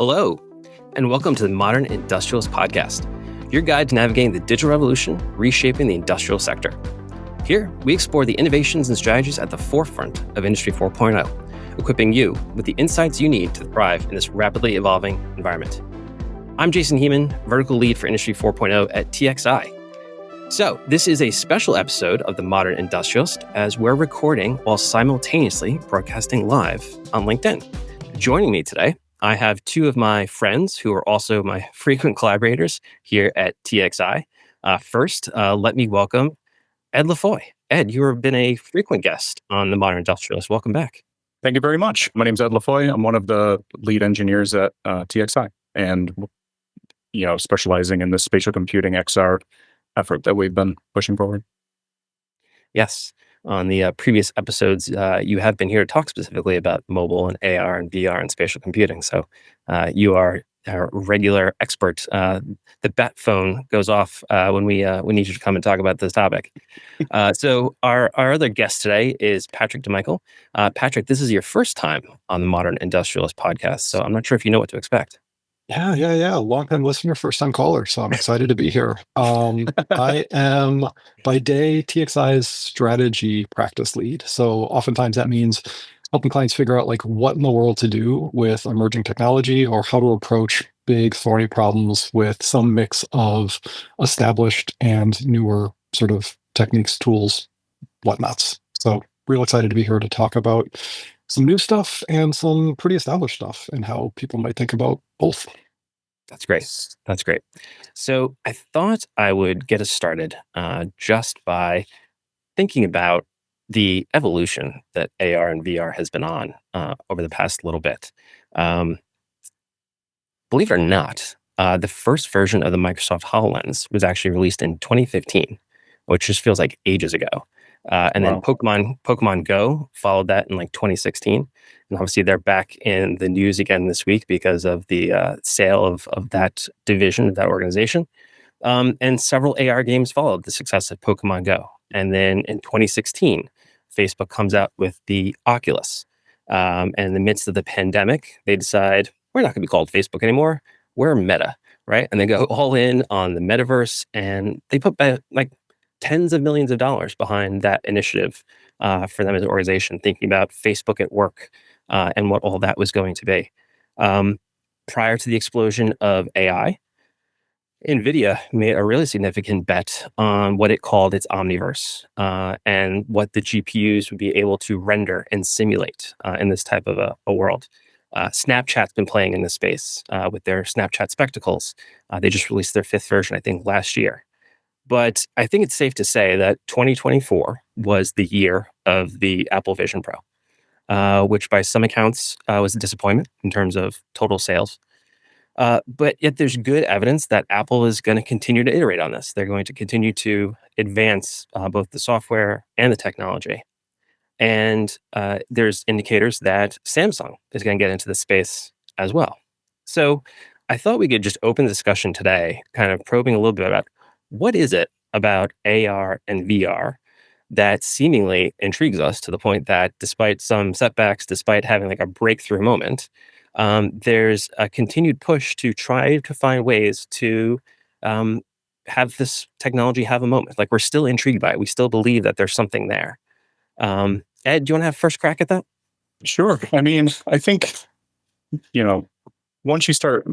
Hello, and welcome to the Modern Industrialist Podcast, your guide to navigating the digital revolution, reshaping the industrial sector. Here, we explore the innovations and strategies at the forefront of Industry 4.0, equipping you with the insights you need to thrive in this rapidly evolving environment. I'm Jason Hehman, Vertical Lead for Industry 4.0 at TXI. So, this is a special episode of the Modern Industrialist as we're recording while simultaneously broadcasting live on LinkedIn. Joining me today, I have two of my friends who are also my frequent collaborators here at TXI. First, let me welcome Ed LaFoy. Ed, you have been a frequent guest on the Modern Industrialist. Welcome back. Thank you very much. My name's Ed LaFoy. I'm one of the lead engineers at TXI and, specializing in the spatial computing XR effort that we've been pushing forward. Yes. On the previous episodes, you have been here to talk specifically about mobile and AR and VR and spatial computing. So you are our regular expert. The bat phone goes off when we need you to come and talk about this topic. So our other guest today is Patrick DeMichael. Patrick, this is your first time on the Modern Industrialist Podcast, so I'm not sure if you know what to expect. Yeah. Long-time listener, first-time caller, so I'm excited to be here. I am, by day, TXI's strategy practice lead. So oftentimes that means helping clients figure out what in the world to do with emerging technology or how to approach big, thorny problems with some mix of established and newer sort of techniques, tools, whatnots. So real excited to be here to talk about some new stuff and some pretty established stuff and how people might think about both. That's great. So I thought I would get us started just by thinking about the evolution that AR and VR has been on over the past little bit. Believe it or not, the first version of the Microsoft HoloLens was actually released in 2015, which just feels like ages ago. And then Pokemon Go followed that in 2016. And obviously they're back in the news again this week because of the sale of that division, of that organization. And several AR games followed the success of Pokemon Go. And then in 2016, Facebook comes out with the Oculus. And in the midst of the pandemic, they decide, we're not going to be called Facebook anymore. We're Meta, right? And they go all in on the metaverse, and they put tens of millions of dollars behind that initiative for them as an organization, thinking about Facebook at work and what all that was going to be. Prior to the explosion of AI, NVIDIA made a really significant bet on what it called its Omniverse and what the GPUs would be able to render and simulate in this type of a world. Snapchat's been playing in this space with their Snapchat Spectacles. They just released their 5th version, I think, last year. But I think it's safe to say that 2024 was the year of the Apple Vision Pro, which by some accounts was a disappointment in terms of total sales. But yet there's good evidence that Apple is going to continue to iterate on this. They're going to continue to advance both the software and the technology. And there's indicators that Samsung is going to get into the space as well. So I thought we could just open the discussion today, kind of probing a little bit about what is it about AR and VR that seemingly intrigues us to the point that despite some setbacks, despite having a breakthrough moment, there's a continued push to try to find ways to have this technology have a moment. We're still intrigued by it. We still believe that there's something there. Ed, do you want to have first crack at that? Sure. I mean, I think, once you start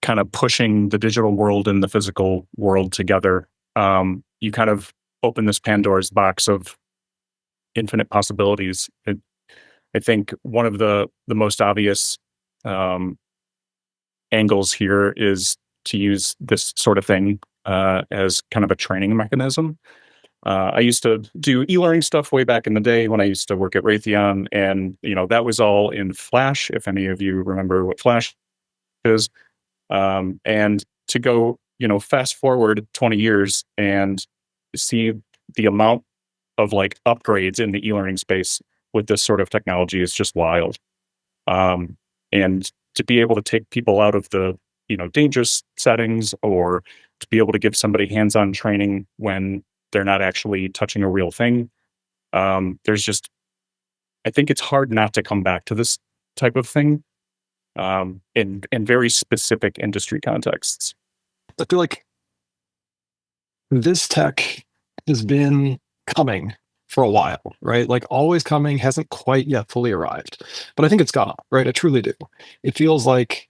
kind of pushing the digital world and the physical world together, you kind of open this Pandora's box of infinite possibilities. I think one of the most obvious angles here is to use this sort of thing as kind of a training mechanism. I used to do e-learning stuff way back in the day when I used to work at Raytheon, and that was all in Flash, if any of you remember what Flash is. And to go, fast forward 20 years and see the amount of upgrades in the e-learning space with this sort of technology is just wild. And to be able to take people out of the, dangerous settings, or to be able to give somebody hands-on training when they're not actually touching a real thing. I think it's hard not to come back to this type of thing. in very specific industry contexts. I feel like this tech has been coming for a while, right? Like always coming, hasn't quite yet fully arrived. But I think it's gonna, right? I truly do. It feels like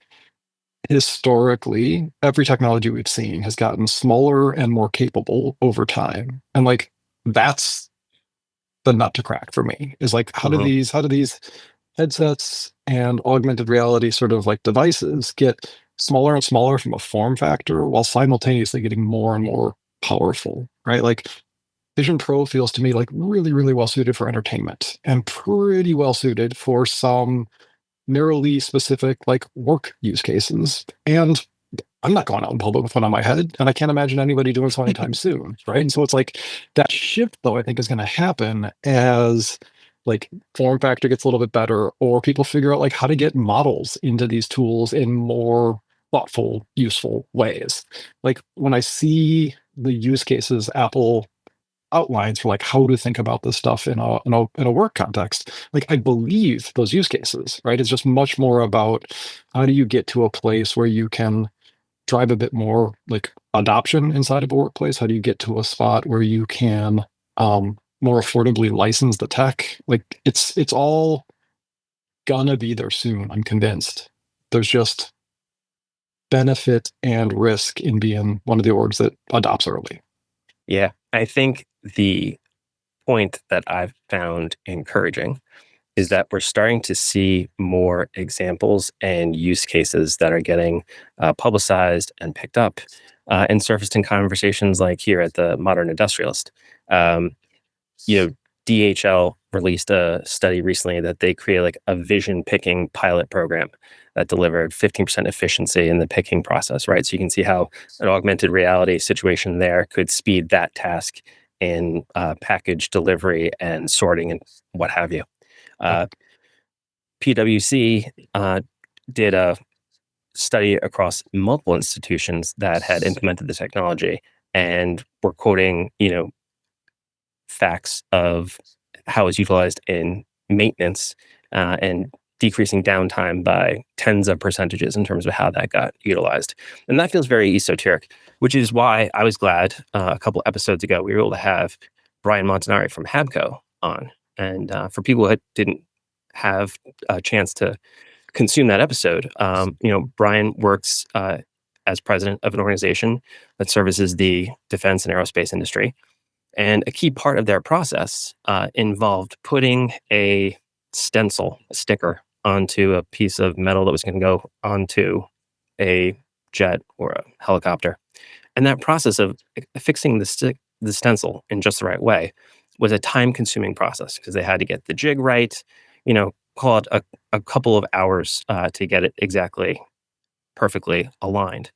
historically, every technology we've seen has gotten smaller and more capable over time. And like that's the nut to crack for me is like how do these headsets and augmented reality sort of like devices get smaller and smaller from a form factor while simultaneously getting more and more powerful, right? Like Vision Pro feels to me like really, really well suited for entertainment and pretty well suited for some narrowly specific like work use cases. And I'm not going out in public with one on my head, and I can't imagine anybody doing so anytime soon, right? And so it's like that shift, though, I think is going to happen as like form factor gets a little bit better, or people figure out like how to get models into these tools in more thoughtful, useful ways. Like when I see the use cases Apple outlines for like how to think about this stuff in a work context, like I believe those use cases, right? It's just much more about how do you get to a place where you can drive a bit more like adoption inside of a workplace? How do you get to a spot where you can more affordably license the tech? Like it's all gonna be there soon. I'm convinced. There's just benefit and risk in being one of the orgs that adopts early. Yeah, I think the point that I've found encouraging is that we're starting to see more examples and use cases that are getting publicized and picked up and surfaced in conversations like here at the Modern Industrialist. DHL released a study recently that they created like a vision picking pilot program that delivered 15% efficiency in the picking process, right? So you can see how an augmented reality situation there could speed that task in package delivery and sorting and what have you. PwC did a study across multiple institutions that had implemented the technology and were quoting, facts of how it's utilized in maintenance and decreasing downtime by tens of percentages in terms of how that got utilized. And that feels very esoteric, which is why I was glad a couple episodes ago we were able to have Brian Montanari from HABCO on. And for people who didn't have a chance to consume that episode, Brian works as president of an organization that services the defense and aerospace industry. And a key part of their process involved putting a stencil, a sticker, onto a piece of metal that was going to go onto a jet or a helicopter. And that process of fixing the stencil in just the right way was a time-consuming process because they had to get the jig right, call it a couple of hours to get it exactly perfectly aligned.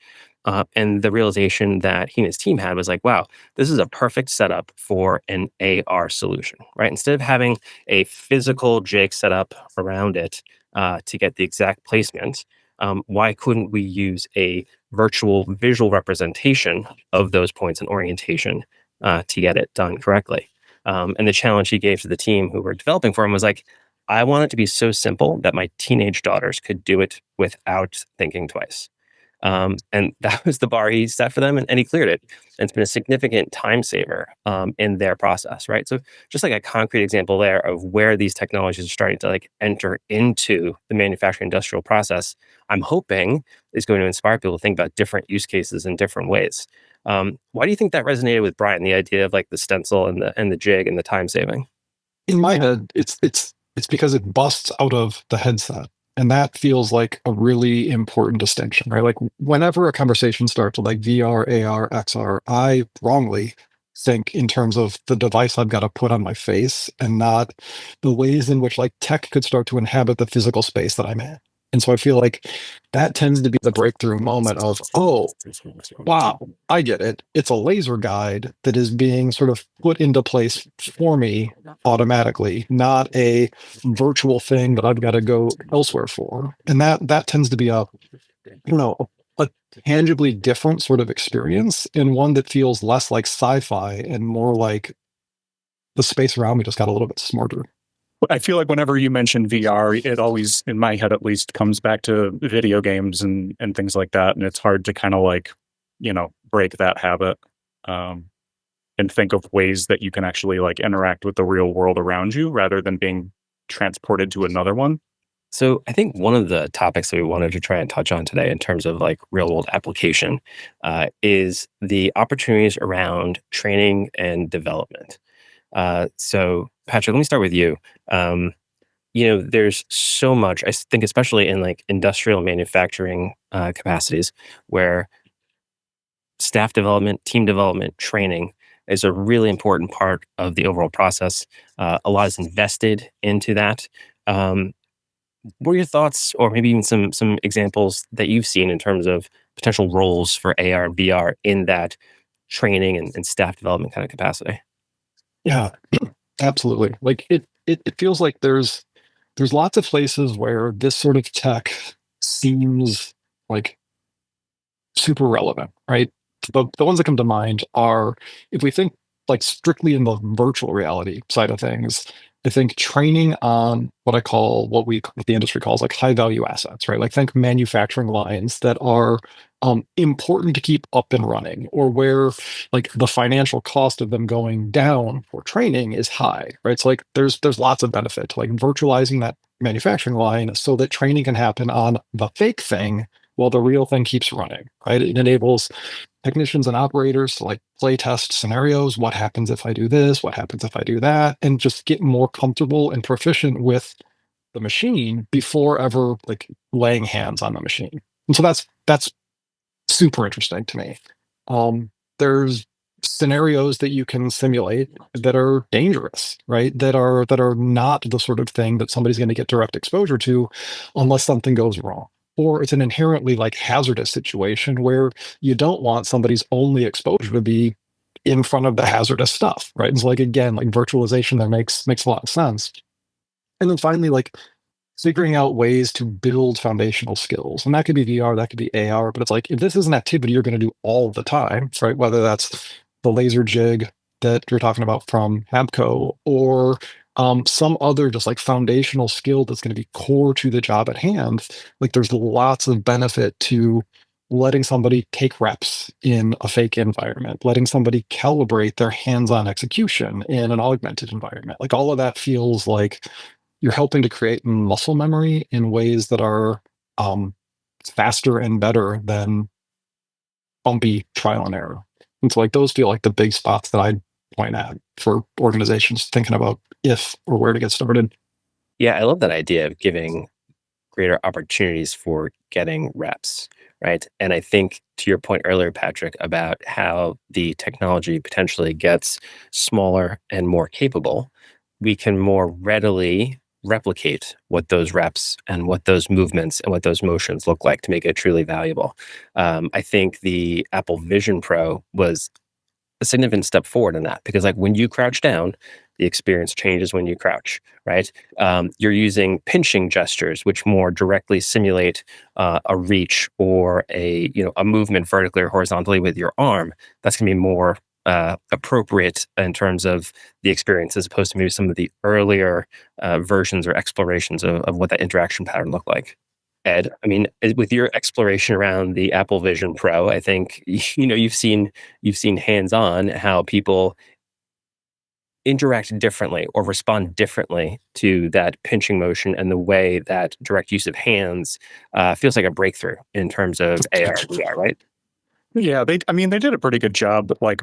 And the realization that he and his team had was like, wow, this is a perfect setup for an AR solution, right? Instead of having a physical jig set up around it to get the exact placement, why couldn't we use a virtual visual representation of those points and orientation to get it done correctly? And the challenge he gave to the team who were developing for him was like, I want it to be so simple that my teenage daughters could do it without thinking twice. And that was the bar he set for them, and he cleared it. And it's been a significant time saver in their process, right? So just like a concrete example there of where these technologies are starting to like enter into the manufacturing industrial process, I'm hoping is going to inspire people to think about different use cases in different ways. Why do you think that resonated with Brian, the idea of like the stencil and the jig and the time saving? In my head, it's because it busts out of the headset. And that feels like a really important distinction, right? Like whenever a conversation starts with like VR, AR, XR, I wrongly think in terms of the device I've got to put on my face and not the ways in which like tech could start to inhabit the physical space that I'm in. And so I feel like that tends to be the breakthrough moment of, oh, wow, I get it. It's a laser guide that is being sort of put into place for me automatically, not a virtual thing that I've got to go elsewhere for. And that tends to be a tangibly different sort of experience, and one that feels less like sci-fi and more like the space around me just got a little bit smarter. I feel like whenever you mention VR, it always, in my head at least, comes back to video games and things like that. And it's hard to kind of like, break that habit and think of ways that you can actually like interact with the real world around you rather than being transported to another one. So I think one of the topics that we wanted to try and touch on today in terms of like real world application is the opportunities around training and development. So Patrick, let me start with you. There's so much, I think, especially in like industrial manufacturing capacities where staff development, team development, training is a really important part of the overall process. A lot is invested into that. What are your thoughts, or maybe even some examples that you've seen in terms of potential roles for AR and VR in that training and staff development kind of capacity? Yeah, absolutely. Like it feels like there's lots of places where this sort of tech seems like super relevant, right? The ones that come to mind are, if we think like strictly in the virtual reality side of things, I think training on what the industry calls like high value assets, right? Like think manufacturing lines that are important to keep up and running, or where like the financial cost of them going down for training is high, right? So like there's lots of benefit to like virtualizing that manufacturing line so that training can happen on the fake thing while the real thing keeps running, right? It enables technicians and operators to like play test scenarios. What happens if I do this? What happens if I do that? And just get more comfortable and proficient with the machine before ever like laying hands on the machine. And so that's super interesting to me. There's scenarios that you can simulate that are dangerous, right? That are not the sort of thing that somebody's going to get direct exposure to unless something goes wrong. Or it's an inherently like hazardous situation where you don't want somebody's only exposure to be in front of the hazardous stuff, right? It's like again, like virtualization that makes a lot of sense. And then finally, like figuring out ways to build foundational skills. And that could be VR, that could be AR, but it's like if this is an activity you're going to do all the time, right? Whether that's the laser jig that you're talking about from HABCO, or some other just like foundational skill that's going to be core to the job at hand, like there's lots of benefit to letting somebody take reps in a fake environment, letting somebody calibrate their hands-on execution in an augmented environment. Like all of that feels like you're helping to create muscle memory in ways that are faster and better than bumpy trial and error. And so like those feel like the big spots that I'd point at for organizations thinking about if or where to get started. Yeah, I love that idea of giving greater opportunities for getting reps, right? And I think to your point earlier, Patrick, about how the technology potentially gets smaller and more capable, we can more readily replicate what those reps and what those movements and what those motions look like to make it truly valuable. I think the Apple Vision Pro was a significant step forward in that, because like when you crouch down, the experience changes when you crouch, right? You're using pinching gestures, which more directly simulate a reach or a movement vertically or horizontally with your arm. That's going to be more appropriate in terms of the experience, as opposed to maybe some of the earlier versions or explorations of what that interaction pattern looked like. Ed, I mean, with your exploration around the Apple Vision Pro, I think you've seen hands-on how people interact differently or respond differently to that pinching motion, and the way that direct use of hands feels like a breakthrough in terms of AR and VR, right? Yeah, they did a pretty good job. But like,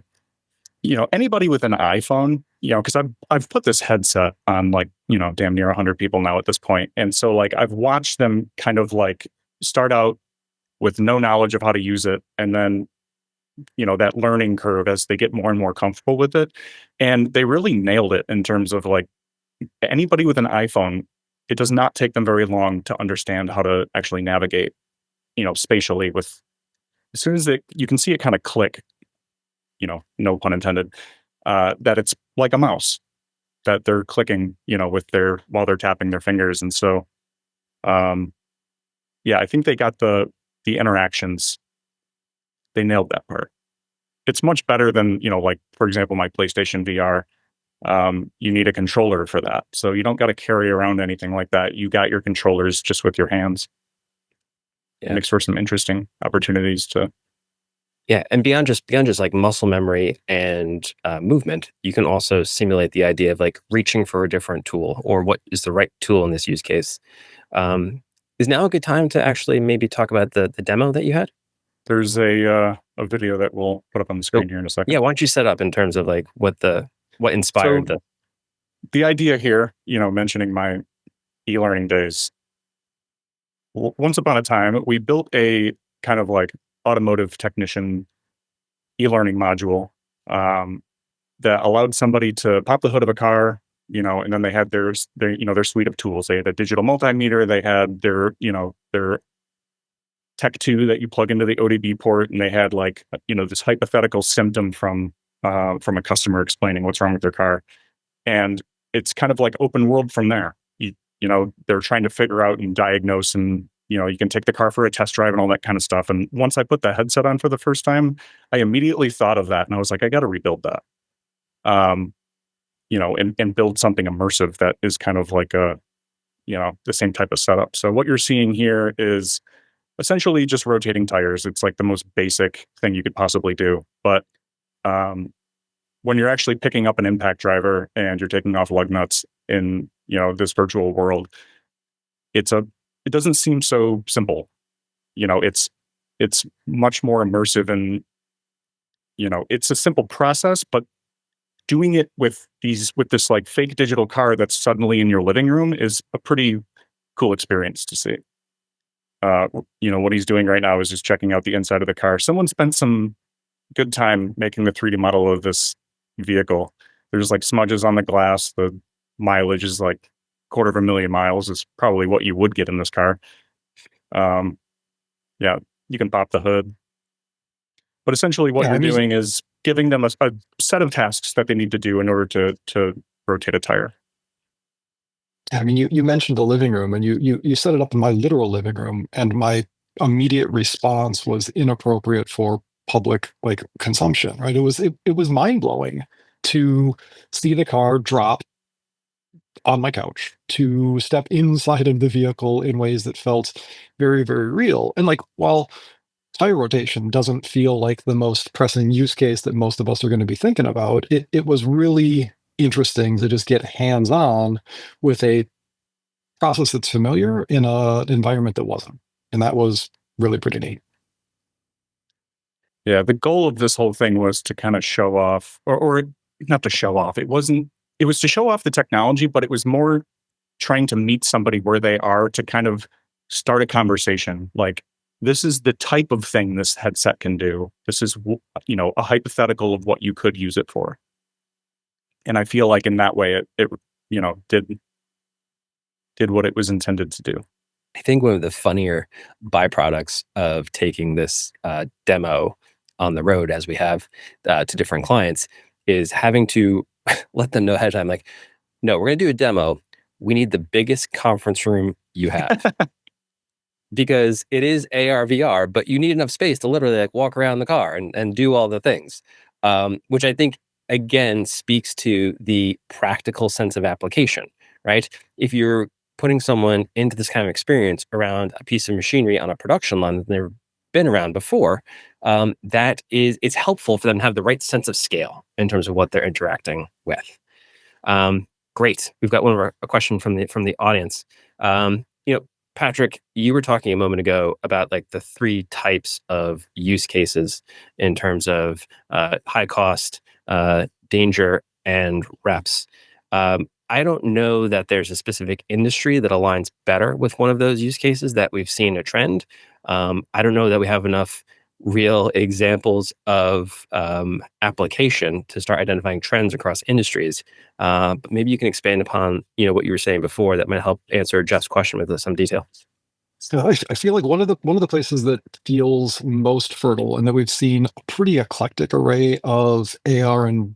anybody with an iPhone, because I've put this headset on like, damn near 100 people now at this point. And so like I've watched them kind of like start out with no knowledge of how to use it, and then that learning curve as they get more and more comfortable with it. And they really nailed it in terms of like anybody with an iPhone, it does not take them very long to understand how to actually navigate, spatially with, as soon as you can see it kind of click, no pun intended, that it's like a mouse that they're clicking, while they're tapping their fingers. And so, yeah, I think they got the interactions. They nailed that part. It's much better than, like, for example, my PlayStation VR. You need a controller for that. So you don't got to carry around anything like that. You got your controllers just with your hands. It makes for some interesting opportunities to. Yeah, and beyond just like muscle memory and movement, you can also simulate the idea of like reaching for a different tool or what is the right tool in this use case. Is now a good time to actually maybe talk about the demo that you had? There's a video that we'll put up on the screen here in a second. Yeah, why don't you set up in terms of like what inspired the idea here? Mentioning my e-learning days. Once upon a time, we built a kind of like automotive technician e-learning module that allowed somebody to pop the hood of a car, and then they had their suite of tools. They had a digital multimeter. They had their Tech 2 that you plug into the ODB port, and they had this hypothetical symptom from a customer explaining what's wrong with their car, and it's kind of like open world from there. They're trying to figure out and diagnose, and you can take the car for a test drive and all that kind of stuff. And once I put the headset on for the first time, I immediately thought of that, and I was like, I got to rebuild that, and build something immersive that is kind of like the same type of setup. So what you're seeing here is essentially just rotating tires. It's like the most basic thing you could possibly do. But when you're actually picking up an impact driver and you're taking off lug nuts in this virtual world, it doesn't seem so simple. It's much more immersive, and it's a simple process, but doing it with this like fake digital car that's suddenly in your living room is a pretty cool experience to see. What he's doing right now is just checking out the inside of the car. Someone spent some good time making the 3D model of this vehicle. There's like smudges on the glass. The mileage is like 250,000 miles is probably what you would get in this car. Yeah, you can pop the hood. But essentially what you're doing is giving them a set of tasks that they need to do in order to rotate a tire. I mean, you mentioned the living room, and you set it up in my literal living room, and my immediate response was inappropriate for public consumption. Right? It was mind blowing to see the car drop on my couch, to step inside of the vehicle in ways that felt very, very real. And while tire rotation doesn't feel like the most pressing use case that most of us are going to be thinking about, it was really interesting to just get hands-on with a process that's familiar in an environment that wasn't. And that was really pretty neat. Yeah, the goal of this whole thing was to kind of show off, or not to show off. It was to show off the technology, but it was more trying to meet somebody where they are to kind of start a conversation. Like, this is the type of thing this headset can do. This is, a hypothetical of what you could use it for. And I feel like in that way, it did what it was intended to do. I think one of the funnier byproducts of taking this demo on the road, as we have to different clients, is having to let them know ahead of time, like, no, we're going to do a demo. We need the biggest conference room you have. Because it is AR, VR, but you need enough space to literally walk around the car and do all the things, which I think, again, speaks to the practical sense of application, right? If you're putting someone into this kind of experience around a piece of machinery on a production line that they've never been around before, it's helpful for them to have the right sense of scale in terms of what they're interacting with. Great. We've got a question from the audience. Patrick, you were talking a moment ago about the 3 types of use cases in terms of high cost, danger, and reps. I don't know that there's a specific industry that aligns better with one of those use cases that we've seen a trend. I don't know that we have enough real examples of application to start identifying trends across industries. But maybe you can expand upon what you were saying before that might help answer Jeff's question with some detail. So I feel like one of the places that feels most fertile, and that we've seen a pretty eclectic array of AR, and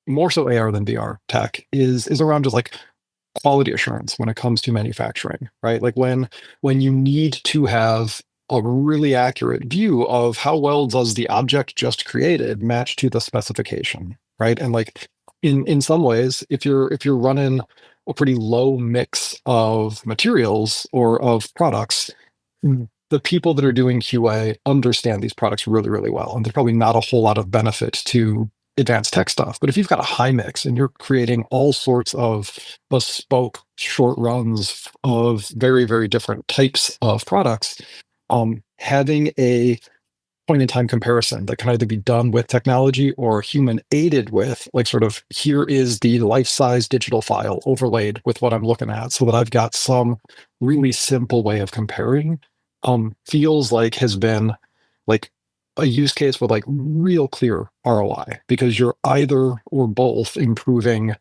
more so AR than VR tech, is around just quality assurance when it comes to manufacturing, right? When you need to have a really accurate view of how well does the object just created match to the specification, right? And in some ways, if you're running a pretty low mix of materials or of products, the people that are doing QA understand these products really, really well. And there's probably not a whole lot of benefit to advanced tech stuff. But if you've got a high mix and you're creating all sorts of bespoke short runs of very, very different types of products, having a point in time comparison that can either be done with technology or human aided with, like, sort of, here is the life-size digital file overlaid with what I'm looking at so that I've got some really simple way of comparing, feels like has been like a use case with like real clear ROI, because you're either or both improving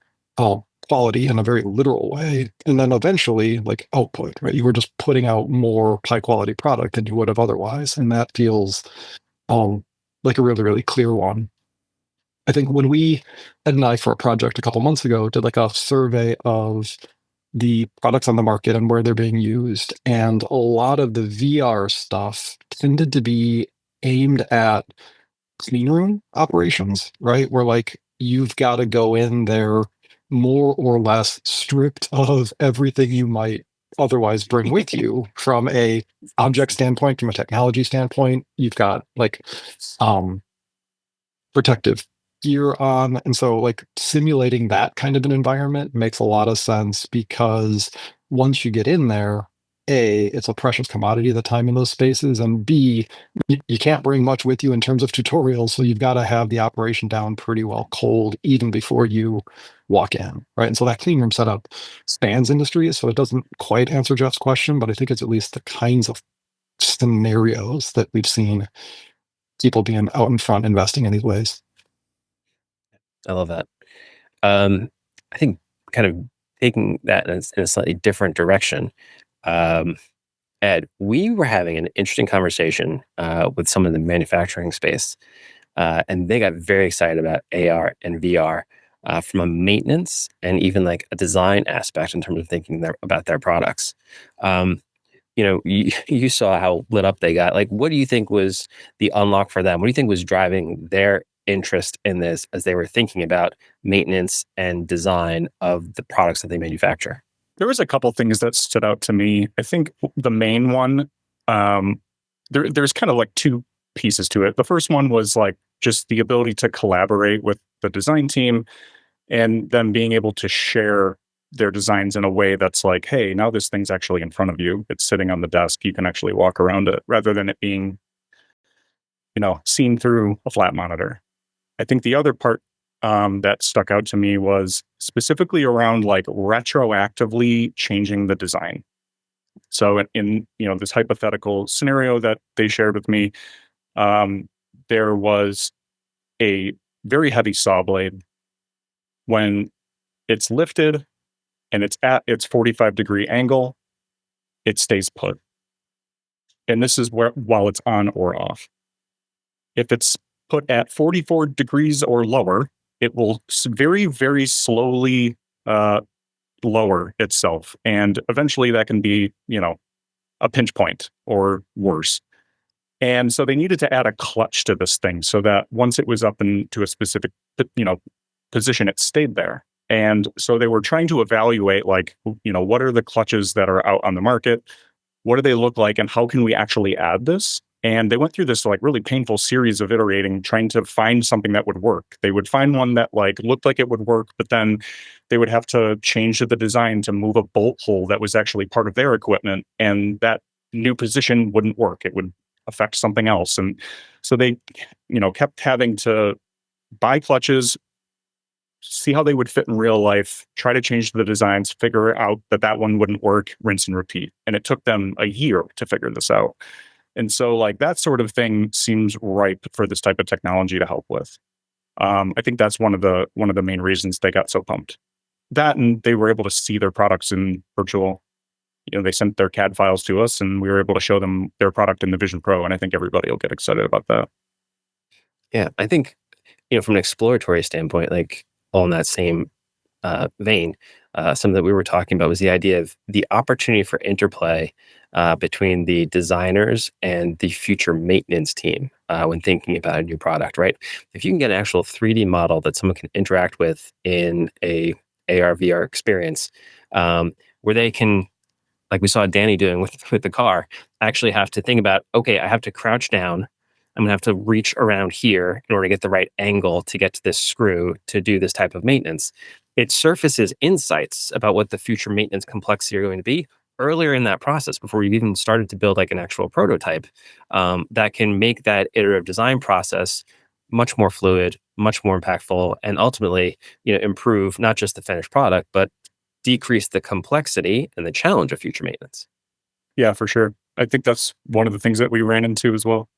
quality in a very literal way, and then eventually like output, right? You were just putting out more high quality product than you would have otherwise, and that feels like a really, really clear one. I think when Ed and I, for a project a couple months ago, did like a survey of the products on the market and where they're being used, and a lot of the VR stuff tended to be aimed at clean room operations, right? Where like you've got to go in there more or less stripped of everything you might otherwise bring with you from a object standpoint, from a technology standpoint. You've got like protective gear on. And so like simulating that kind of an environment makes a lot of sense, because once you get in there, A, it's a precious commodity, the time in those spaces, and B, you can't bring much with you in terms of tutorials. So you've got to have the operation down pretty well cold even before you walk in, right? And so that clean room setup spans industries. So it doesn't quite answer Jeff's question, but I think it's at least the kinds of scenarios that we've seen people being out in front investing in these ways. I love that. I think kind of taking that in a slightly different direction. Ed, we were having an interesting conversation with some of the manufacturing space, and they got very excited about AR and VR from a maintenance and even like a design aspect in terms of thinking about their products. You saw how lit up they got. Like, what do you think was the unlock for them? What do you think was driving their interest in this as they were thinking about maintenance and design of the products that they manufacture? There was a couple things that stood out to me. I think the main one, there's kind of like two pieces to it. The first one was like just the ability to collaborate with the design team and them being able to share their designs in a way that's like, hey, now this thing's actually in front of you. It's sitting on the desk. You can actually walk around it rather than it being, seen through a flat monitor. I think the other part that stuck out to me was specifically around like retroactively changing the design. So in this hypothetical scenario that they shared with me, there was a very heavy saw blade. When it's lifted and it's at its 45-degree angle, it stays put. And this is while it's on or off. If it's put at 44 degrees or lower, it will very, very slowly lower itself. And eventually that can be, a pinch point or worse. And so they needed to add a clutch to this thing so that once it was up into a specific, position, it stayed there. And so they were trying to evaluate, like, what are the clutches that are out on the market? What do they look like? And how can we actually add this? And they went through this like really painful series of iterating, trying to find something that would work. They would find one that like looked like it would work, but then they would have to change the design to move a bolt hole that was actually part of their equipment. And that new position wouldn't work. It would affect something else. And so they, kept having to buy clutches, see how they would fit in real life, try to change the designs, figure out that one wouldn't work, rinse and repeat. And it took them a year to figure this out. And so like that sort of thing seems ripe for this type of technology to help with. I think that's one of the main reasons they got so pumped. That, and they were able to see their products in virtual. They sent their CAD files to us and we were able to show them their product in the Vision Pro. And I think everybody will get excited about that. Yeah, I think, from an exploratory standpoint, like all in that same vein, something that we were talking about was the idea of the opportunity for interplay between the designers and the future maintenance team when thinking about a new product, right? If you can get an actual 3D model that someone can interact with in a AR VR experience, where they can, like we saw Danny doing with the car, actually have to think about, okay, I have to crouch down. I'm gonna have to reach around here in order to get the right angle to get to this screw to do this type of maintenance. It surfaces insights about what the future maintenance complexity are going to be earlier in that process before you've even started to build like an actual prototype, that can make that iterative design process much more fluid, much more impactful, and ultimately, improve not just the finished product, but decrease the complexity and the challenge of future maintenance. Yeah, for sure. I think that's one of the things that we ran into as well.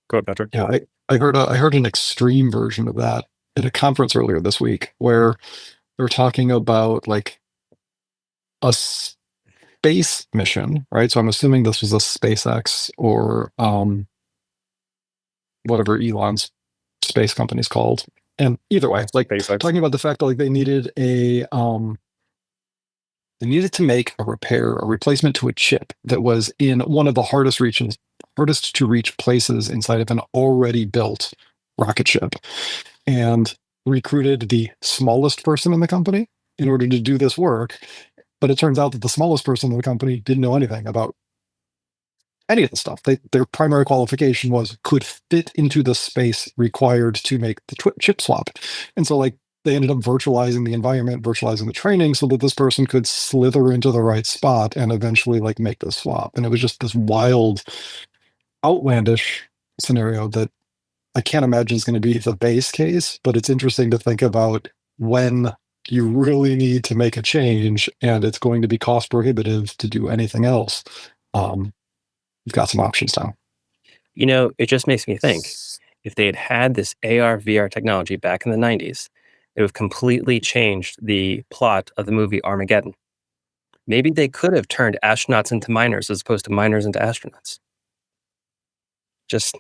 Go ahead, Patrick. Yeah, I heard an extreme version of that at a conference earlier this week where they're talking about like a space mission, right? So I'm assuming this was a SpaceX or whatever Elon's space company's called. And either way, like SpaceX. talking about the fact that like they needed to make a replacement to a chip that was in one of the hardest to reach places inside of an already built rocket ship, and recruited the smallest person in the company in order to do this work. But it turns out that the smallest person in the company didn't know anything about any of the stuff. Their primary qualification was could fit into the space required to make the chip swap. And so like they ended up virtualizing the environment, virtualizing the training so that this person could slither into the right spot and eventually like make the swap. And it was just this wild, outlandish scenario that I can't imagine is going to be the base case, but it's interesting to think about when you really need to make a change and it's going to be cost prohibitive to do anything else. You've got some options now. It just makes me think, if they had had this AR VR technology back in the 90s, it would have completely changed the plot of the movie Armageddon. Maybe they could have turned astronauts into miners as opposed to miners into astronauts. Just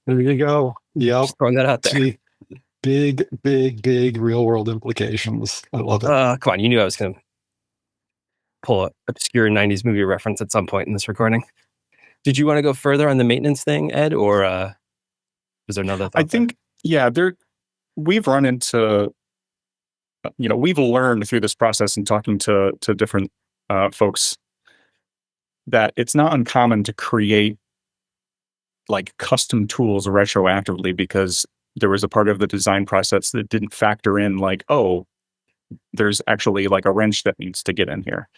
There you go. Yep. throwing that out there. See, big real world implications. I love it. Come on, you knew I was going to pull an obscure 90s movie reference at some point in this recording. Did you want to go further on the maintenance thing, Ed, or was there another thought? I think, we've run into, we've learned through this process and talking to different folks that it's not uncommon to create like custom tools retroactively because there was a part of the design process that didn't factor in like, oh, there's actually like a wrench that needs to get in here.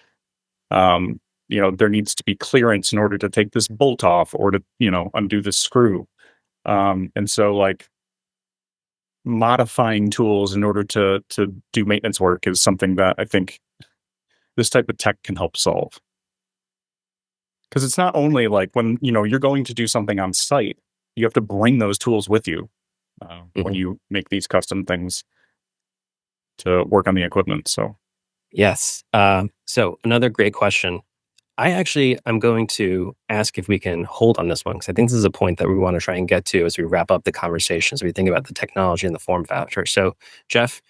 There needs to be clearance in order to take this bolt off or to, undo this screw. And so like modifying tools in order to do maintenance work is something that I think this type of tech can help solve. Because it's not only like when, you're going to do something on site, you have to bring those tools with you when you make these custom things to work on the equipment. So, yes. So another great question. I'm going to ask if we can hold on this one, because I think this is a point that we want to try and get to as we wrap up the conversation, as we think about the technology and the form factor. So, Jeff,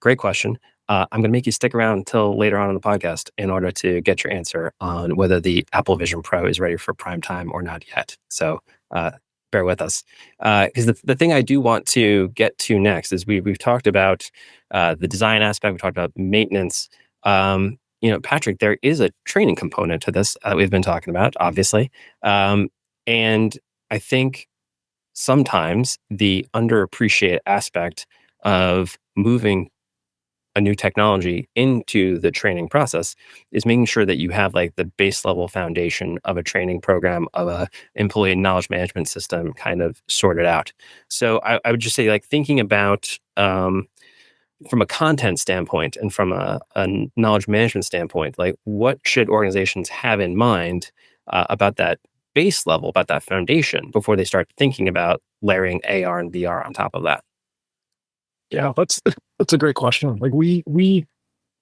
great question. I'm going to make you stick around until later on in the podcast in order to get your answer on whether the Apple Vision Pro is ready for prime time or not yet. So bear with us. Because the thing I do want to get to next is we've talked about the design aspect, we've talked about maintenance. Patrick, there is a training component to this that we've been talking about, obviously. And I think sometimes the underappreciated aspect of moving a new technology into the training process is making sure that you have like the base level foundation of a training program, of a employee knowledge management system kind of sorted out. So I would just say, like, thinking about from a content standpoint and from a knowledge management standpoint, like what should organizations have in mind about that base level, about that foundation before they start thinking about layering AR and VR on top of that? Yeah, that's a great question. Like we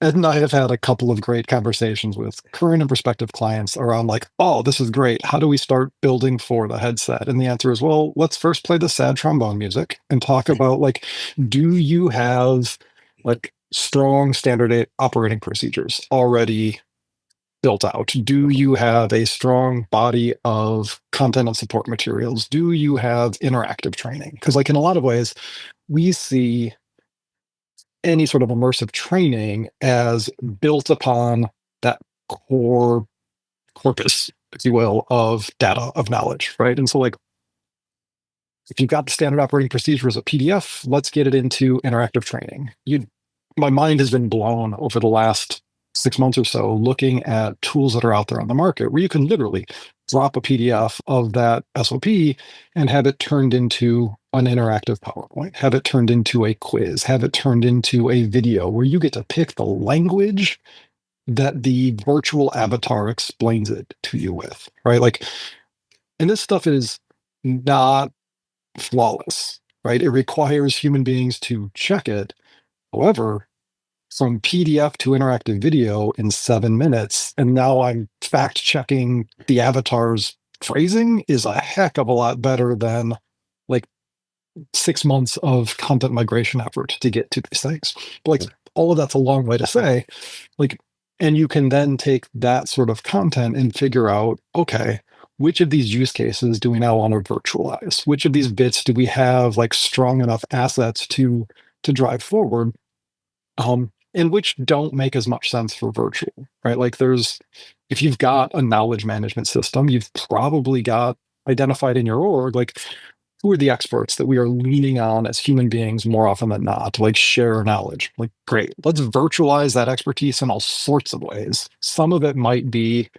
Ed and I have had a couple of great conversations with current and prospective clients around like, oh, this is great. How do we start building for the headset? And the answer is, well, let's first play the sad trombone music and talk about like, do you have like strong standard operating procedures already built out? Do you have a strong body of content and support materials? Do you have interactive training? Because like in a lot of ways, we see any sort of immersive training as built upon that core corpus, if you will, of data, of knowledge, right? And so like, if you've got the standard operating procedure as a PDF, let's get it into interactive training. My mind has been blown over the last 6 months or so looking at tools that are out there on the market where you can literally drop a PDF of that SOP and have it turned into an interactive PowerPoint, have it turned into a quiz, have it turned into a video where you get to pick the language that the virtual avatar explains it to you with, right? Like, and this stuff is not flawless, right? It requires human beings to check it. However, from PDF to interactive video in 7 minutes, and now I'm fact checking the avatar's phrasing is a heck of a lot better than like 6 months of content migration effort to get to these things. But like all of that's a long way to say, like, and you can then take that sort of content and figure out, okay, which of these use cases do we now want to virtualize? Which of these bits do we have like strong enough assets to drive forward? And which don't make as much sense for virtual, right? Like if you've got a knowledge management system, you've probably got identified in your org, like who are the experts that we are leaning on as human beings more often than not to like share knowledge? Like, great, let's virtualize that expertise in all sorts of ways. Some of it might be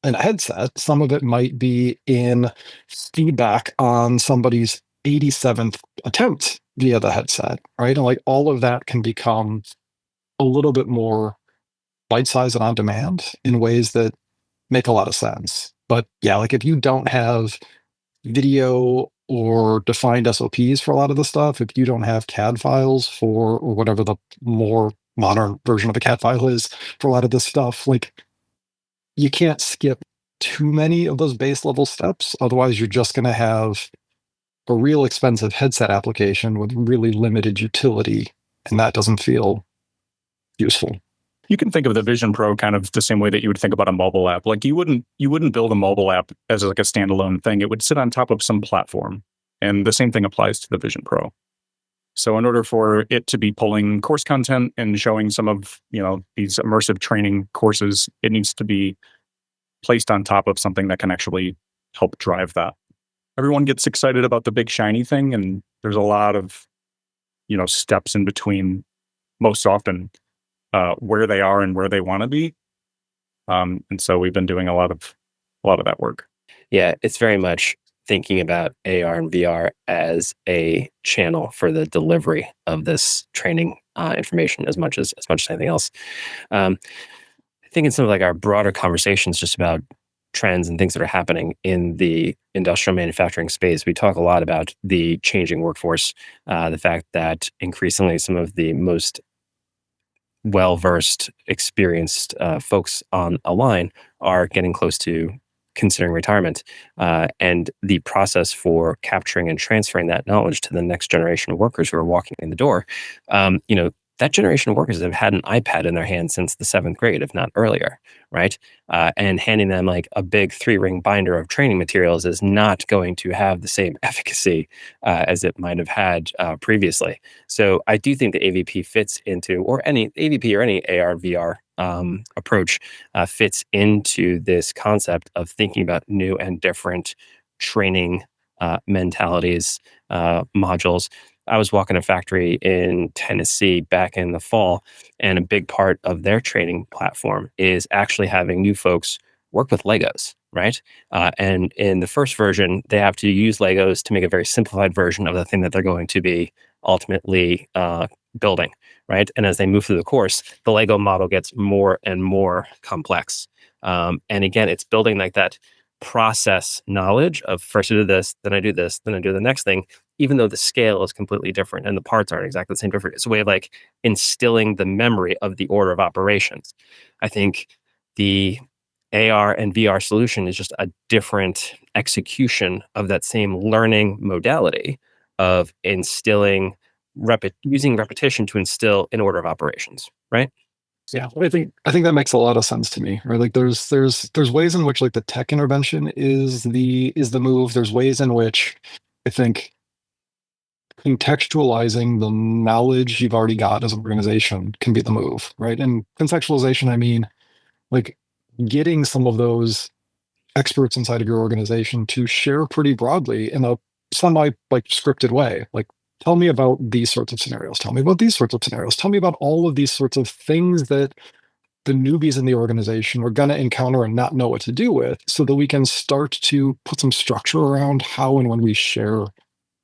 in a headset, some of it might be in feedback on somebody's 87th attempt via the headset, right? And like all of that can become a little bit more bite-sized and on demand in ways that make a lot of sense. But yeah, like if you don't have video or defined SOPs for a lot of the stuff, if you don't have CAD files for, or whatever the more modern version of a CAD file is for a lot of this stuff, like you can't skip too many of those base level steps. Otherwise, you're just going to have a real expensive headset application with really limited utility, and that doesn't feel useful. You can think of the Vision Pro kind of the same way that you would think about a mobile app. Like you wouldn't build a mobile app as like a standalone thing. It would sit on top of some platform. And the same thing applies to the Vision Pro. So in order for it to be pulling course content and showing some of, these immersive training courses, it needs to be placed on top of something that can actually help drive that. Everyone gets excited about the big shiny thing, and there's a lot of, steps in between most often where they are and where they want to be. And so we've been doing a lot of that work. Yeah, it's very much thinking about AR and VR as a channel for the delivery of this training information as much as anything else. I think in some of like our broader conversations just about trends and things that are happening in the industrial manufacturing space, we talk a lot about the changing workforce, the fact that increasingly some of the most well-versed, experienced folks on a line are getting close to considering retirement, and the process for capturing and transferring that knowledge to the next generation of workers who are walking in the door. That generation of workers have had an iPad in their hands since the 7th grade, if not earlier, right? And handing them like a big 3-ring binder of training materials is not going to have the same efficacy as it might have had previously. So I do think the AVP fits into, or any AVP or any AR VR approach fits into this concept of thinking about new and different training mentalities, modules. I was walking a factory in Tennessee back in the fall, and a big part of their training platform is actually having new folks work with Legos, right? And in the first version, they have to use Legos to make a very simplified version of the thing that they're going to be ultimately building, right? And as they move through the course, the Lego model gets more and more complex. And again, it's building like that process knowledge of first I do this, then I do this, then I do the next thing, even though the scale is completely different and the parts aren't exactly the same. It's a way of like instilling the memory of the order of operations. I think the AR and VR solution is just a different execution of that same learning modality of instilling using repetition to instill an order of operations, right? Yeah, I think that makes a lot of sense to me, right? Like there's ways in which like the tech intervention is the move. There's ways in which I think contextualizing the knowledge you've already got as an organization can be the move, right? And contextualization, I mean, like getting some of those experts inside of your organization to share pretty broadly in a semi like scripted way. Like, tell me about these sorts of scenarios. Tell me about these sorts of scenarios. Tell me about all of these sorts of things that the newbies in the organization are going to encounter and not know what to do with, so that we can start to put some structure around how and when we share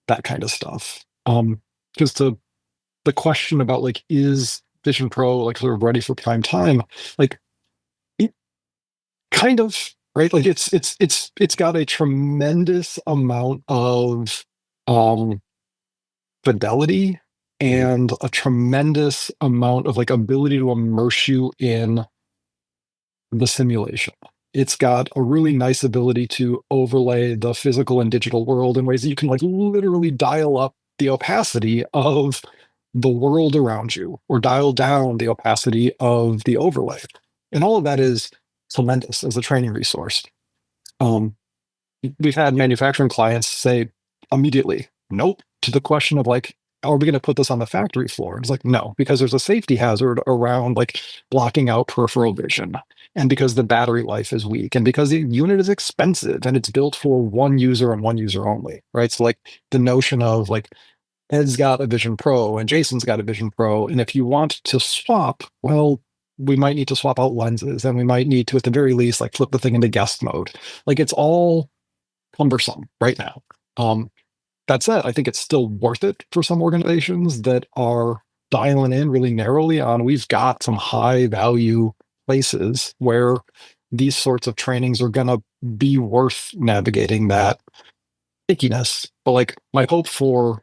that kind of stuff. Because the question about like, is Vision Pro like sort of ready for prime time? Like, it kind of, right? Like it's got a tremendous amount of um fidelity and a tremendous amount of like ability to immerse you in the simulation. It's got a really nice ability to overlay the physical and digital world in ways that you can like literally dial up the opacity of the world around you or dial down the opacity of the overlay. And all of that is tremendous as a training resource. Um, we've had manufacturing clients say immediately, nope, to the question of like, are we going to put this on the factory floor? It's like, no, because there's a safety hazard around like blocking out peripheral vision, and because the battery life is weak, and because the unit is expensive and it's built for one user and one user only, right? So like the notion of like Ed's got a Vision Pro and Jason's got a Vision Pro, and if you want to swap, well, we might need to swap out lenses, and we might need to, at the very least, like flip the thing into guest mode. Like it's all cumbersome right now. That said, I think it's still worth it for some organizations that are dialing in really narrowly on, we've got some high value places where these sorts of trainings are going to be worth navigating that ickiness. But like my hope for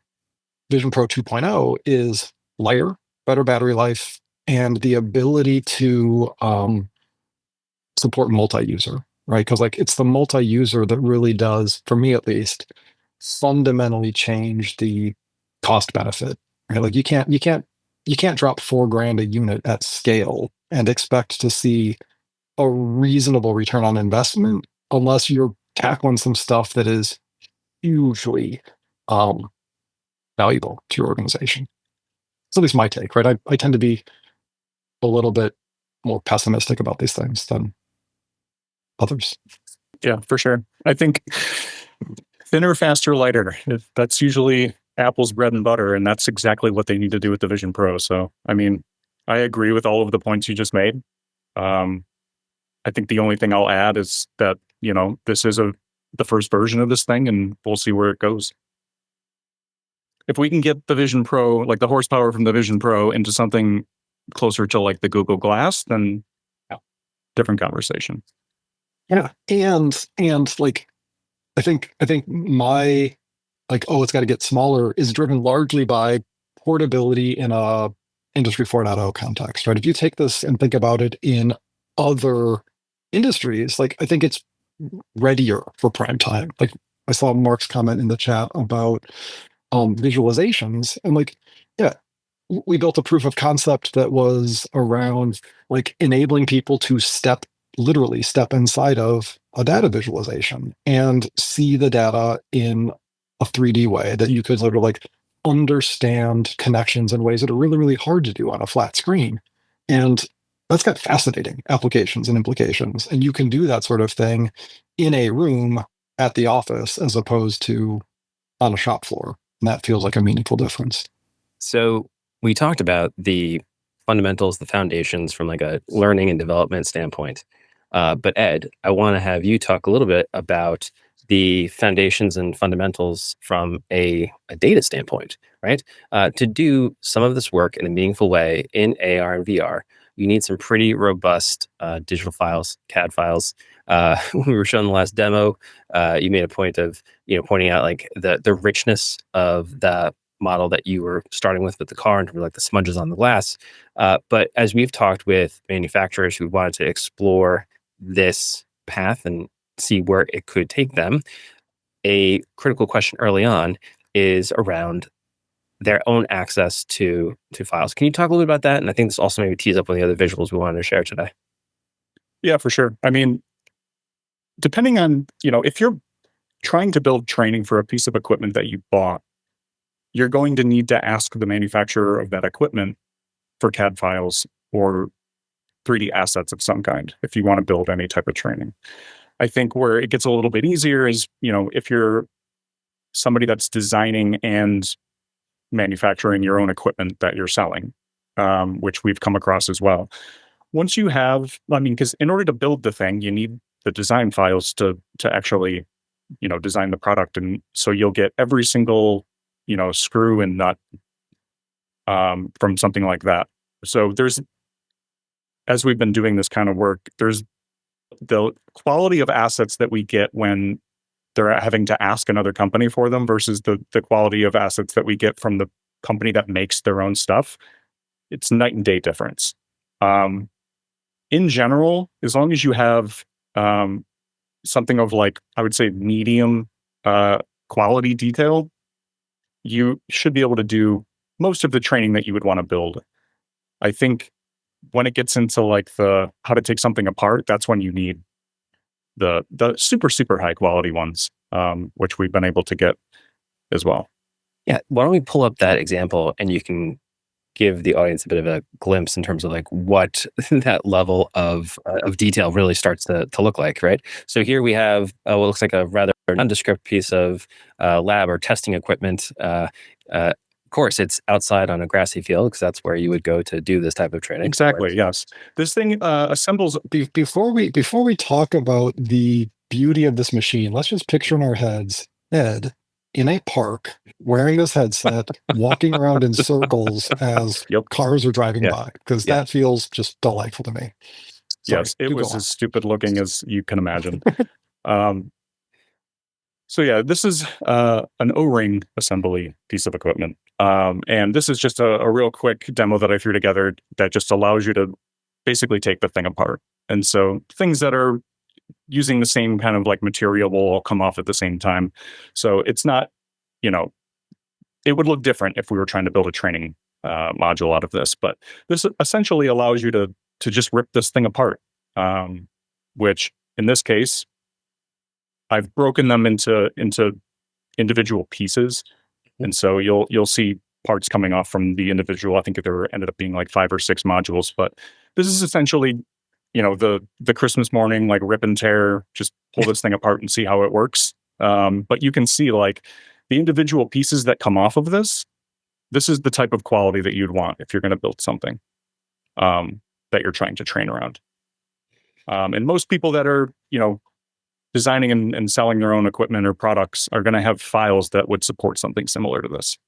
Vision Pro 2.0 is lighter, better battery life, and the ability to support multi-user, right? Because like it's the multi-user that really does, for me at least, fundamentally change the cost benefit, right? Like you can't drop $4,000 a unit at scale and expect to see a reasonable return on investment unless you're tackling some stuff that is hugely valuable to your organization. It's at least my take, right? I tend to be a little bit more pessimistic about these things than others. Yeah, for sure. I think thinner, faster, lighter. That's usually Apple's bread and butter, and that's exactly what they need to do with the Vision Pro. So, I mean, I agree with all of the points you just made. I think the only thing I'll add is that, this is the first version of this thing, and we'll see where it goes. If we can get the Vision Pro, like the horsepower from the Vision Pro, into something closer to like the Google Glass, then different conversation. Yeah, and like I think my like, oh, it's got to get smaller is driven largely by portability in a Industry 4.0 context, right? If you take this and think about it in other industries, like I think it's readier for prime time. Like I saw Mark's comment in the chat about visualizations, and like, yeah, we built a proof of concept that was around like enabling people to literally step inside of a data visualization and see the data in a 3D way that you could sort of like understand connections in ways that are really, really hard to do on a flat screen. And that's got fascinating applications and implications. And you can do that sort of thing in a room at the office as opposed to on a shop floor. And that feels like a meaningful difference. So we talked about the fundamentals, the foundations from like a learning and development standpoint. But Ed, I want to have you talk a little bit about the foundations and fundamentals from a data standpoint, right? To do some of this work in a meaningful way in AR and VR, you need some pretty robust digital files, CAD files. When we were showing the last demo, you made a point of pointing out like the richness of the model that you were starting with the car and like the smudges on the glass. But as we've talked with manufacturers who wanted to explore this path and see where it could take them, a critical question early on is around their own access to files. Can you talk a little bit about that? And I think this also maybe tees up one of the other visuals we wanted to share today. Yeah, for sure. I mean, depending on, if you're trying to build training for a piece of equipment that you bought, you're going to need to ask the manufacturer of that equipment for CAD files or 3D assets of some kind if you want to build any type of training. I think where it gets a little bit easier is, if you're somebody that's designing and manufacturing your own equipment that you're selling, which we've come across as well. Once you have, because in order to build the thing, you need the design files to actually, design the product. And so you'll get every single, screw and nut from something like that. So as we've been doing this kind of work, there's the quality of assets that we get when they're having to ask another company for them versus the quality of assets that we get from the company that makes their own stuff. It's night and day difference. In general, as long as you have something of I would say medium quality detail, you should be able to do most of the training that you would want to build. I think when it gets into the how to take something apart, that's when you need the super, super high quality ones, which we've been able to get as well. Yeah. Why don't we pull up that example and you can give the audience a bit of a glimpse in terms of what that level of detail really starts to look like, right? So here we have what looks like a rather nondescript piece of lab or testing equipment. Of course, it's outside on a grassy field because that's where you would go to do this type of training. Exactly. Right? Yes. This thing assembles. Before we talk about the beauty of this machine, let's just picture in our heads Ed in a park wearing this headset, walking around in circles as cars are driving by, because that feels just delightful to me. Sorry, yes, it was as stupid looking as you can imagine. So yeah, this is an O-ring assembly piece of equipment. And this is just a real quick demo that I threw together that just allows you to basically take the thing apart. And so things that are using the same kind of material will all come off at the same time. So it's not, it would look different if we were trying to build a training module out of this. But this essentially allows you to just rip this thing apart, which in this case, I've broken them into individual pieces. And so you'll see parts coming off from the individual. I think there ended up being 5 or 6 modules, but this is essentially, the Christmas morning, rip and tear, just pull this thing apart and see how it works. But you can see the individual pieces that come off of this is the type of quality that you'd want if you're going to build something that you're trying to train around. And most people that are, designing and selling their own equipment or products are going to have files that would support something similar to this.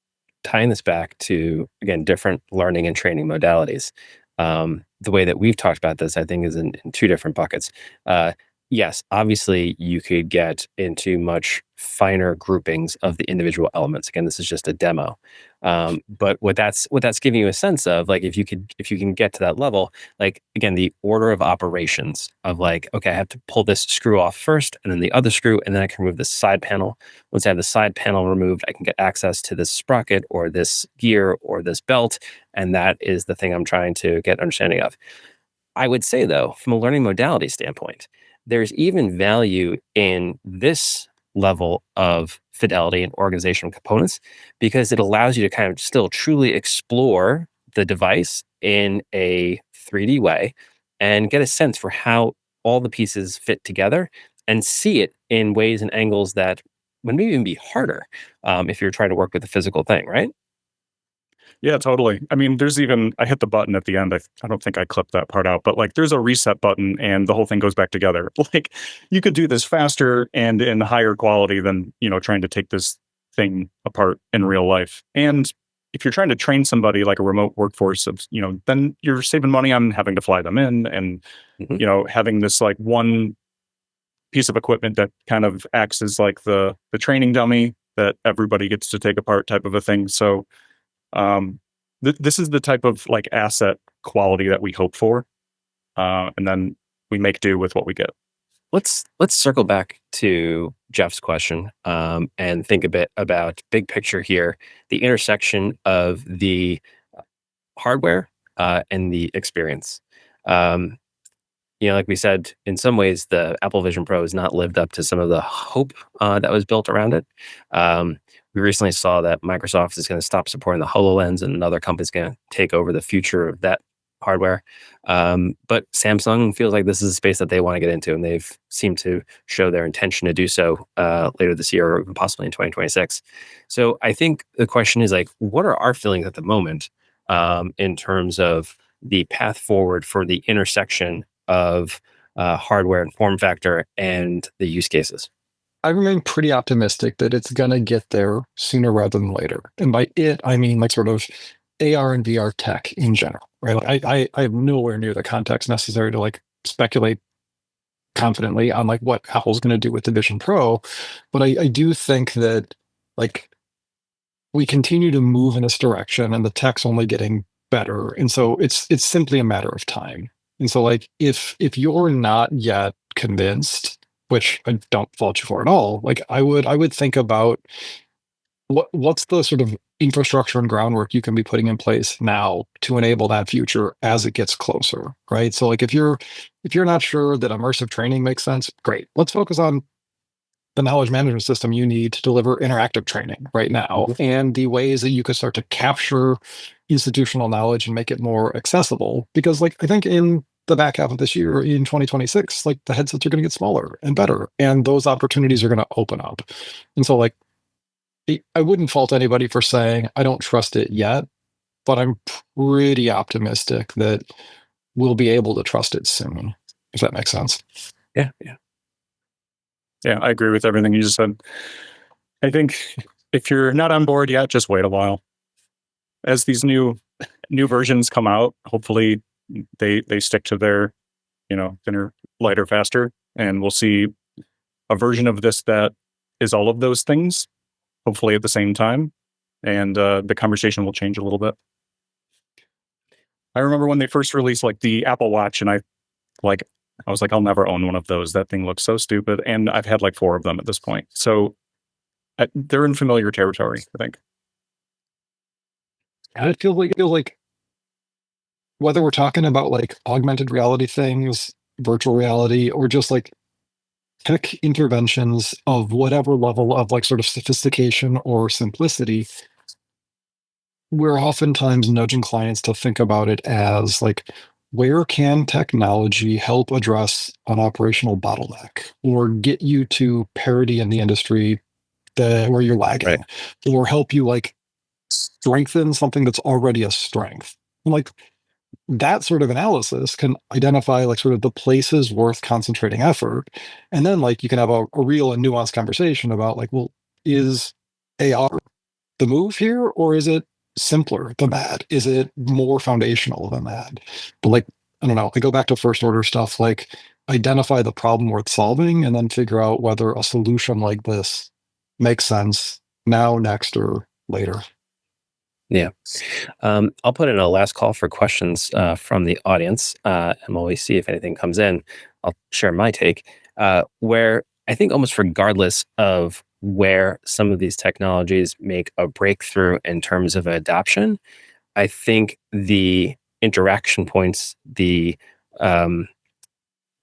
Tying this back to, again, different learning and training modalities. The way that we've talked about this, I think, is in 2 different buckets. Yes, obviously, you could get into much finer groupings of the individual elements. Again, this is just a demo. But what that's giving you a sense of, if you can get to that level, again, the order of operations of okay, I have to pull this screw off first and then the other screw, and then I can remove this side panel. Once I have the side panel removed, I can get access to this sprocket or this gear or this belt. And that is the thing I'm trying to get understanding of. I would say, though, from a learning modality standpoint, there's even value in this level of fidelity and organizational components because it allows you to kind of still truly explore the device in a 3D way and get a sense for how all the pieces fit together and see it in ways and angles that would maybe even be harder if you're trying to work with a physical thing, right? Yeah, totally. I mean, I hit the button at the end. I don't think I clipped that part out, but there's a reset button and the whole thing goes back together. You could do this faster and in higher quality than, trying to take this thing apart in real life. And if you're trying to train somebody like a remote workforce of, then you're saving money on having to fly them in and, having this one piece of equipment that kind of acts as the training dummy that everybody gets to take apart type of a thing. So, this is the type of asset quality that we hope for, and then we make do with what we get. Let's circle back to Jeff's question and think a bit about big picture here, the intersection of the hardware and the experience. Um, like we said, in some ways, the Apple Vision Pro has not lived up to some of the hope that was built around it. We recently saw that Microsoft is going to stop supporting the HoloLens, and another company is going to take over the future of that hardware. But Samsung feels like this is a space that they want to get into, and they've seemed to show their intention to do so later this year or possibly in 2026. So I think the question is like, what are our feelings at the moment in terms of the path forward for the intersection of hardware and form factor and the use cases? I remain pretty optimistic that it's going to get there sooner rather than later. And by it, I mean like sort of AR and VR tech in general, right? Like I have nowhere near the context necessary to like speculate confidently on like what Apple's going to do with the Vision Pro, but I do think that like we continue to move in this direction, and the tech's only getting better, and so it's simply a matter of time. And so like if you're not yet convinced, which I don't fault you for at all, like I would think about what's the sort of infrastructure and groundwork you can be putting in place now to enable that future as it gets closer, right? So like if you're not sure that immersive training makes sense, great. Let's focus on the knowledge management system you need to deliver interactive training right now, and the ways that you could start to capture institutional knowledge and make it more accessible. Because like I think in the back half of this year, in 2026, like the headsets are going to get smaller and better, and those opportunities are going to open up. And so like I wouldn't fault anybody for saying I don't trust it yet, but I'm pretty optimistic that we'll be able to trust it soon, if that makes sense. Yeah. Yeah, I agree with everything you just said. I think if you're not on board yet, just wait a while. As these new versions come out, hopefully they stick to their, thinner, lighter, faster, and we'll see a version of this that is all of those things, hopefully at the same time, and the conversation will change a little bit. I remember when they first released like the Apple Watch, and I was like, I'll never own one of those. That thing looks so stupid. And I've had like 4 of them at this point. So they're in familiar territory, I think. And it feels like whether we're talking about like augmented reality things, virtual reality, or just like tech interventions of whatever level of like sort of sophistication or simplicity, we're oftentimes nudging clients to think about it as like, where can technology help address an operational bottleneck or get you to parity in the industry where you're lagging, Right. or help you like strengthen something that's already a strength? Like that sort of analysis can identify like sort of the places worth concentrating effort. And then like you can have a real and nuanced conversation about like, well, is AR the move here, or is it simpler than that? Is it more foundational than that? But like, I don't know, I go back to first order stuff, like identify the problem worth solving and then figure out whether a solution like this makes sense now, next, or later. Yeah. I'll put in a last call for questions from the audience, and we'll see if anything comes in. I'll share my take, where I think almost regardless of where some of these technologies make a breakthrough in terms of adoption, I think the interaction points, the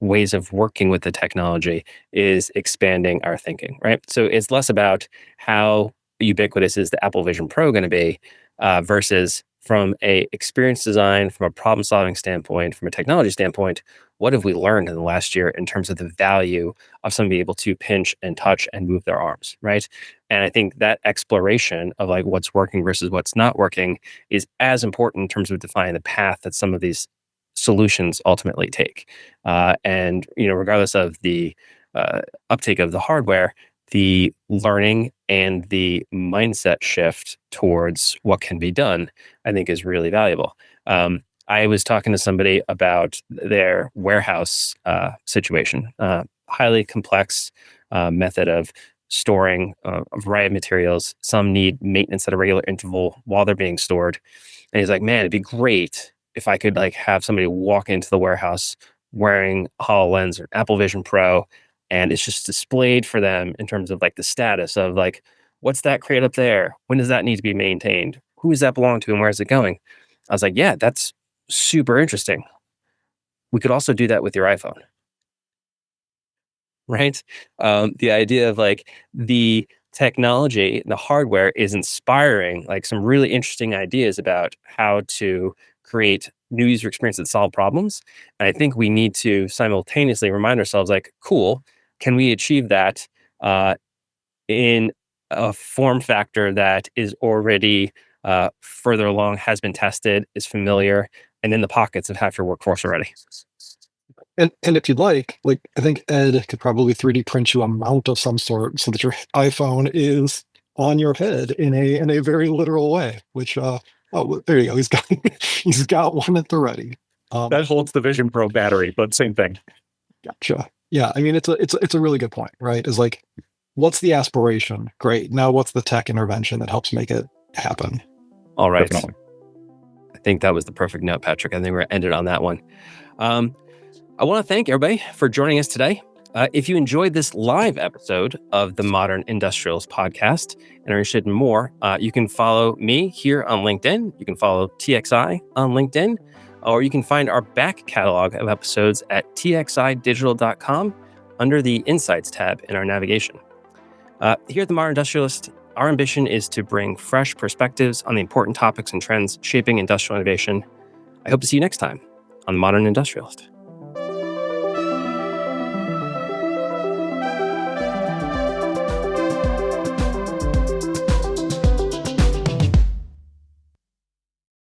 ways of working with the technology is expanding our thinking, right? So it's less about how ubiquitous is the Apple Vision Pro going to be versus from a experience design, from a problem solving standpoint, from a technology standpoint, what have we learned in the last year in terms of the value of someone being able to pinch and touch and move their arms, right? And I think that exploration of like what's working versus what's not working is as important in terms of defining the path that some of these solutions ultimately take. And regardless of the uptake of the hardware, the learning and the mindset shift towards what can be done, I think, is really valuable. I was talking to somebody about their warehouse situation, highly complex method of storing a variety of materials. Some need maintenance at a regular interval while they're being stored. And he's like, man, it'd be great if I could like have somebody walk into the warehouse wearing HoloLens or Apple Vision Pro, And it's just displayed for them in terms of like the status of like, what's that crate up there? When does that need to be maintained? Who does that belong to and where is it going? I was like, yeah, that's super interesting. We could also do that with your iPhone, right? The idea of like the technology, the hardware is inspiring like some really interesting ideas about how to create new user experience that solve problems. And I think we need to simultaneously remind ourselves like, cool, can we achieve that in a form factor that is already further along, has been tested, is familiar, and in the pockets of half your workforce already? And if you'd like, I think Ed could probably 3D print you a mount of some sort so that your iPhone is on your head in a very literal way. Which there you go. He's got one at the ready. That holds the Vision Pro battery, but same thing. Gotcha. Yeah, I mean it's a really good point, right? Is like, what's the aspiration? Great. Now what's the tech intervention that helps make it happen? All right. Definitely. I think that was the perfect note, Patrick. I think we're ended on that one. I want to thank everybody for joining us today. If you enjoyed this live episode of the Modern Industrialist Podcast and are interested in more, you can follow me here on LinkedIn. You can follow TXI on LinkedIn, or you can find our back catalog of episodes at txidigital.com under the Insights tab in our navigation. Here at the Modern Industrialist, our ambition is to bring fresh perspectives on the important topics and trends shaping industrial innovation. I hope to see you next time on the Modern Industrialist.